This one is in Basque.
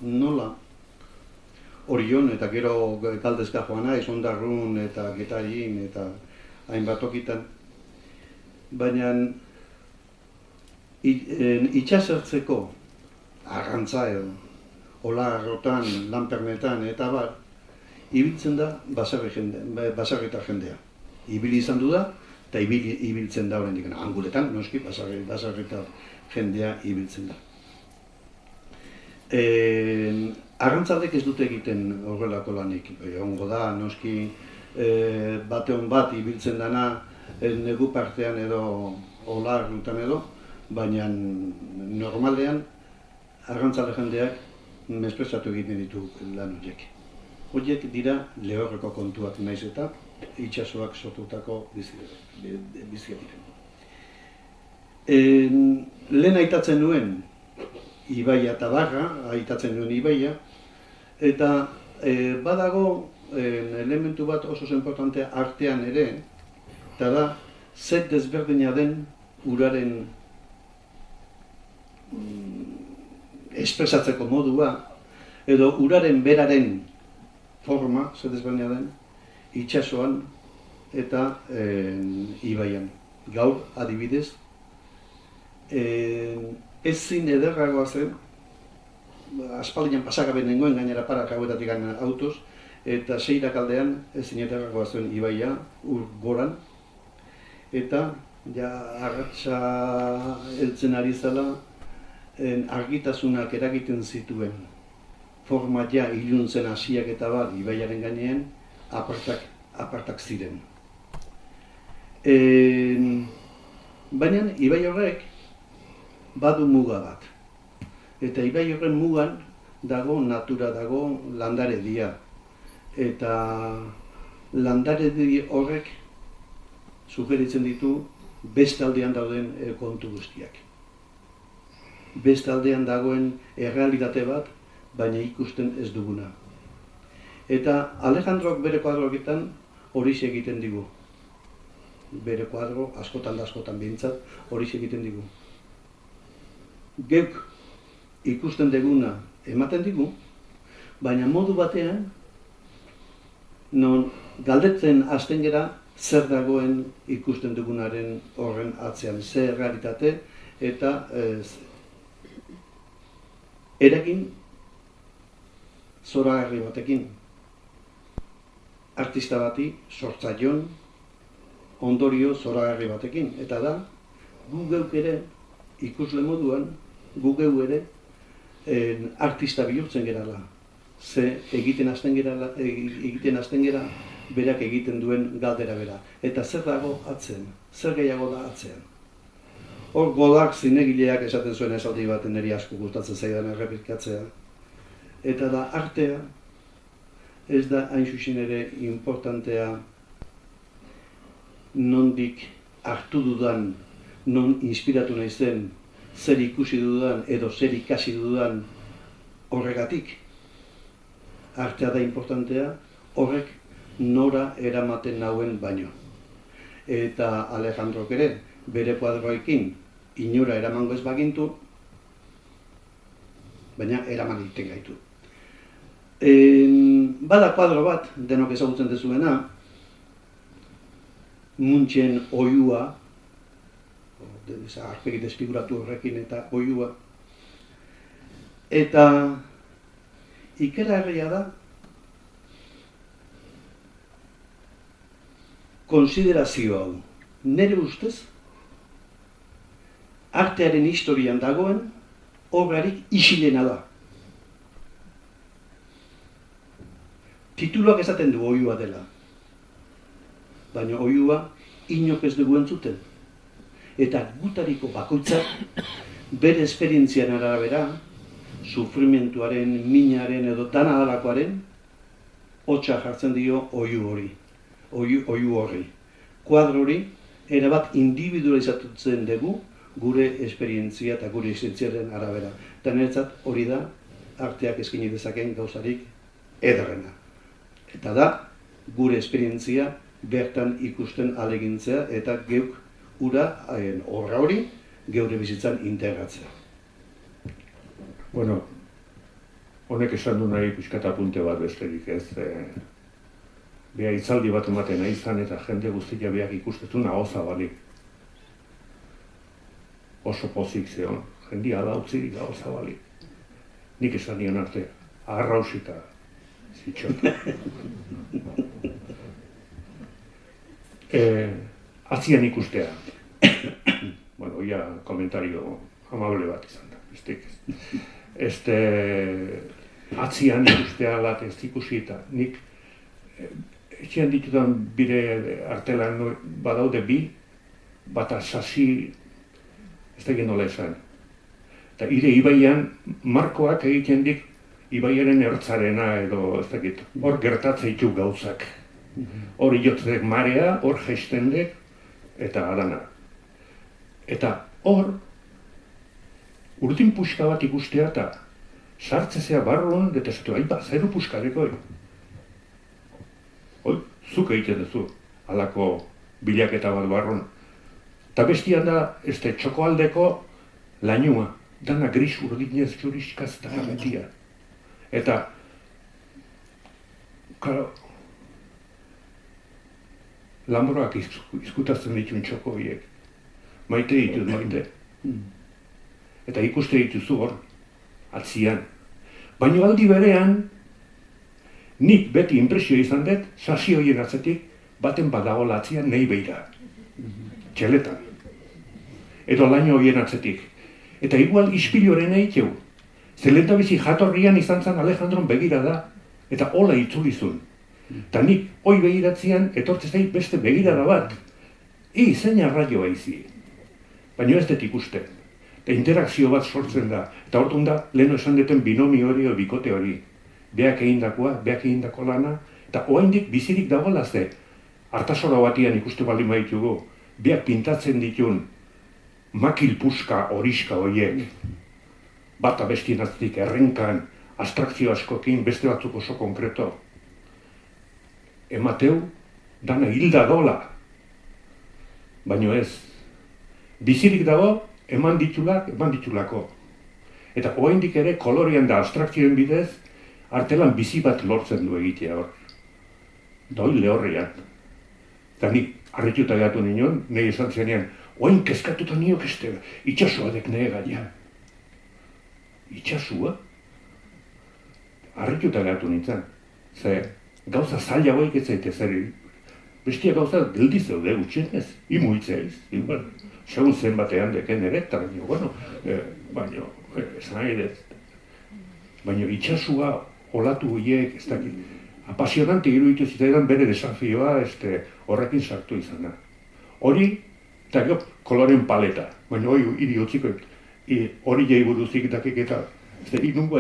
nola Orion eta gero Galdezka joan naiz, Ondarrun eta Getarin eta hainbat tokitan. Baina itxasertzeko arrantza edo, olarrotan, lanpernetan eta bar, ibiltzen da baserritar jendea. Ibili izan du da, eta ibiltzen da oraindik anguletan, noski, baserritar jendea ibiltzen da. Arrantzalek ez dute egiten horrelako lanik. Egongo da, noski, batean bat ibiltzen dana negu partean edo olarrutan edo, baina normalean arrantzale jendeak mesprezatu egiten ditu lan horiek. Horiek dira lehorreko kontuak naiz eta itsasoak sortutako bizia diren. Lehen aitatzen nuen ibaia eta barra, aitatzen nuen ibaia, eta badago elementu bat oso importantea artean ere, eta da, zer desberdina den uraren espresatzeko modua, edo uraren beraren forma, zer desberdina den, itsasoan eta ibaian. Gaur, adibidez, ezin ederragoa zen, aspaldian pasagabe nengoen gainera parak hauetatik autoz, eta seirakaldean ezin ederragoa zen ibaia, ur goran, eta arratsa heltzen ari zela, argitasunak eragiten zituen forma iluntzen hasiak eta bar ibaiaren gainean apartak ziren. Baina ibai horrek badu muga bat. Eta ibai horren mugan dago natura, dago landaredia. Eta landaredi horrek sugeritzen ditu bestaldean dauden kontu guztiak. Bestaldean dagoen errealitate bat, baina ikusten ez duguna. Eta Alejandrok bere kuadroetan horixe egiten digu. Bere kuadro, askotan da askotan behintzat, horixe egiten digu. Geuk ikusten duguna ematen digu, baina modu batean, non galdetzen hasten gera zer dagoen ikusten dugunaren horren atzean, zer realitate eta eragin zoragarri batekin. Artista bati sortzaion ondorio zoragarri batekin. Eta da, gu geuk ere, ikusle moduan, gu geu ere artista bihurtzen gerala. Ze egiten hasten gera, berak egiten duen galdera bera. Eta zer dago atzean, zer gehiago da atzean. Hor Godak zinegileak esaten zuen esaldi bat niri asko gustatzen zaidan errepikatzea. Eta da artea ez da hain zuzen ere importantea nondik hartu dudan, non inspiratu naizen, zer ikusi dudan edo zer ikasi dudan horregatik. Artea da importantea horrek nora eramaten nauen baino. Eta Alejandrok ere, bere kuadroekin inora eramango ez bagintu, baina eraman egiten gaitu. Bada kuadro bat, denok ezagutzen dezuena, Munchen oihua, arpegi desfiguratu horrekin eta oihua, eta ikaragarria da konsiderazio hau. Nere ustez, artearen historian dagoen obrarik isilena da. Tituluak esaten du oihua dela. Baina oihua inok ez dugu entzuten. Eta gutariko bakoitzak bere esperientzian arabera, sufrimentuaren, minaren edo dana dalakoaren, hotsa jartzen dio oihu horri. Kuadro hori, erabat individualizatzen dugu gure esperientzia eta gure existentziaren arabera. Eta niretzat hori da arteak eskaini dezakeen gauzarik ederrena. Eta da, gure esperientzia bertan ikusten alegintzea eta geuk ura, horra hori, geure bizitzan integratzea. Bueno, Honek esan du nahi pixkat apunte bat besterik ez. Beha hitzaldi bat ematen nahi izan eta jende guztia beak ikustezun aho zabalik. Oso pozik zeon, jendia da utzirik aho zabalik. Nik esan nion arte, agarrausita zitxota. Atzian ikustea. Bueno, ya komentario amable bat izan da, bestik ez. Atzian ikustea lat ez ikusi eta nik etxean ditudan bire artelan badaude bi, bata sasi, ez da egin nola esan. Eta ire ibaian markoak egiten dik ibaiaren ertzarena edo ez dakit, hor gertatzeitu gauzak. Hor iotzek marea, hor geistendek eta adana. Eta hor, urdin puska bat ikustea eta sartzezea barruan, eta zatu, aipa, zeru puskareko. Hoi, zuk egiten duzu, halako bilaketa bat barruan. Eta bestian da, txokoaldeko lainua, dana gris urdinez juriskaz dara betia. Eta, karo, Lambroak izkutatzen ditun txoko horiek. Maite ditut, maite. Eta ikuste dituzu hor, atzian. Baina aldi berean, nik beti inpresio izan dut, sasi horien atzetik, baten badagoela atzian nahi beira. Txeletan. Edo laino horien atzetik. Eta igual ispilioren egiteu. Zelentabizi jatorrian izan zen Alejandron begira da, eta hola itzulizun. Eta nik, hoi begiratzean, etortze zait beste begirada bat. Zein arraioa izi. Baina ez dut ikusten. Eta interakzio bat sortzen da. Eta hortun da, leheno esan duten binomi hori o bikote hori. Beak egindakoa, beak egindako lana. Eta oraindik bizirik dagoela ze. Artasora batian ikuste baldin baditugu. Beak pintatzen ditun makil puska horiska horiek. Bata bestien atzik errenkan, abstrakzio askokin, beste batzuk oso konkreto. Emateu, dana hilda dola. Baina ez. Bizirik dago, eman ditulako. Eta oraindik ere kolorean da abstrakzioen bidez, artelan bizi bat lortzen du egitea hor. Da hori lehorrean. Eta nik harrituta gatu nion, nahi esan zenean, orain kezkatuta niok itxasua dek nahi gaia. Itxasua? Harrituta gatu nintzen. Ze, gauza zaila hauek ez zaite zer. Bestia gauza geldi zeude gutxienez, imuitzeiz. Segun zen batean deken ere, eta baina, esan nahi dut. Baina itxasua olatu horiek, ez dakit, apasionante iruditu zitaidan bere desafioa horrekin sartu izana. Hori, eta gero koloren paleta, baina hori hiri utziko, hori jai buruzik dakik eta, inungo